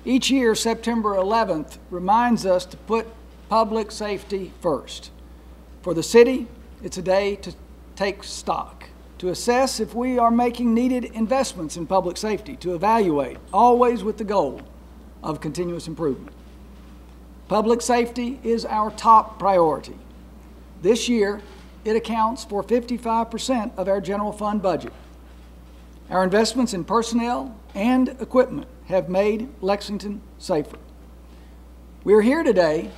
Each year, September 11th reminds us to put public safety first. For the city, it's a day to take stock, to assess if we are making needed investments in public safety, to evaluate, always with the goal of continuous improvement. Public safety is our top priority. This year, it accounts for 55% of our general fund budget. Our investments in personnel and equipment have made Lexington safer. We're here today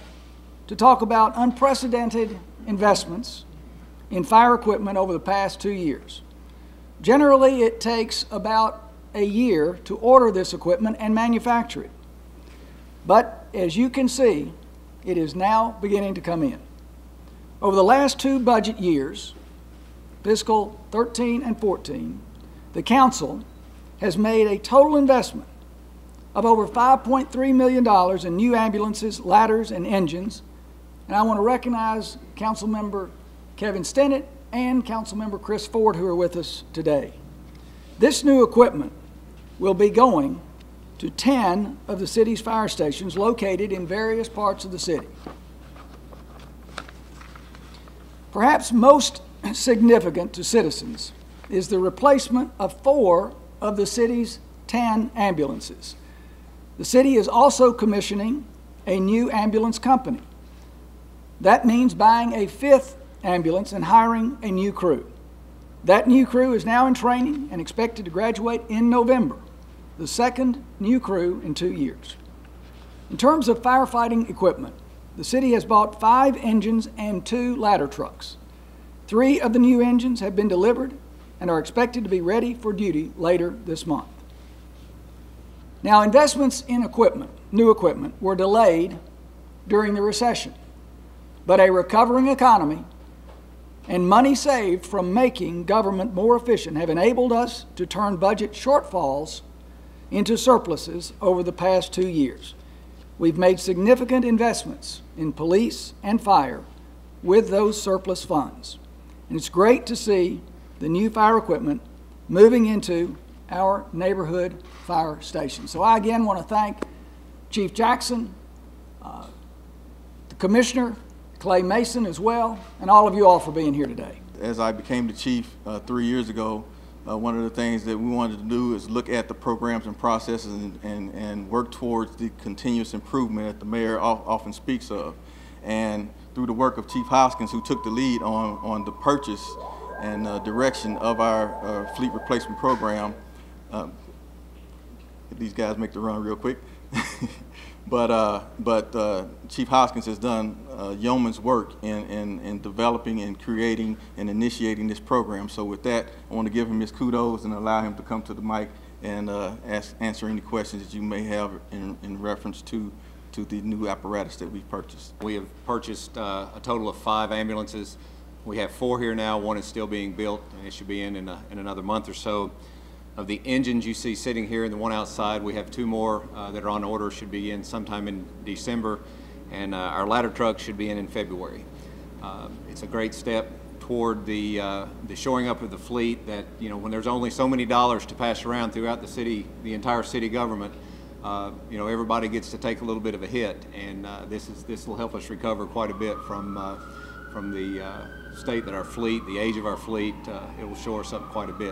to talk about unprecedented investments in fire equipment over the past 2 years. Generally, it takes about a year to order this equipment and manufacture it. But as you can see, it is now beginning to come in. Over the last 2 budget years, fiscal 13 and 14, the Council has made a total investment of over $5.3 million in new ambulances, ladders, and engines. And I want to recognize Councilmember Kevin Stennett and Councilmember Chris Ford, who are with us today. This new equipment will be going to 10 of the city's fire stations located in various parts of the city. Perhaps most significant to citizens is the replacement of 4 of the city's 10 ambulances. The city is also commissioning a new ambulance company. That means buying a 5th ambulance and hiring a new crew. That new crew is now in training and expected to graduate in November, the 2nd new crew in 2 years. In terms of firefighting equipment, the city has bought 5 engines and 2 ladder trucks. 3 of the new engines have been delivered and are expected to be ready for duty later this month. Now, investments in equipment, new equipment, were delayed during the recession, but a recovering economy and money saved from making government more efficient have enabled us to turn budget shortfalls into surpluses over the past 2 years. We've made significant investments in police and fire with those surplus funds. And it's great to see the new fire equipment moving into our neighborhood fire stations. So I again want to thank Chief Jackson, the Commissioner, Clay Mason as well, and all of you all for being here today. As I became the chief 3 years ago, one of the things that we wanted to do is look at the programs and processes and work towards the continuous improvement that the mayor often speaks of. And through the work of Chief Hoskins, who took the lead on the purchase and direction of our fleet replacement program, these guys make the run real quick. But Chief Hoskins has done yeoman's work in developing and creating and initiating this program. So with that, I want to give him his kudos and allow him to come to the mic and answer any questions that you may have in reference to the new apparatus that we've purchased. We have purchased a total of 5 ambulances. We have 4 here now. 1 is still being built, and it should be in another month or so. Of the engines you see sitting here and the one outside, we have 2 more that are on order, should be in sometime in December, and our ladder truck should be in February. It's a great step toward the shoring up of the fleet that, you know, when there's only so many dollars to pass around throughout the city, the entire city government, you know, everybody gets to take a little bit of a hit, and this will help us recover quite a bit from the state that our fleet, the age of our fleet, it will shore us up quite a bit.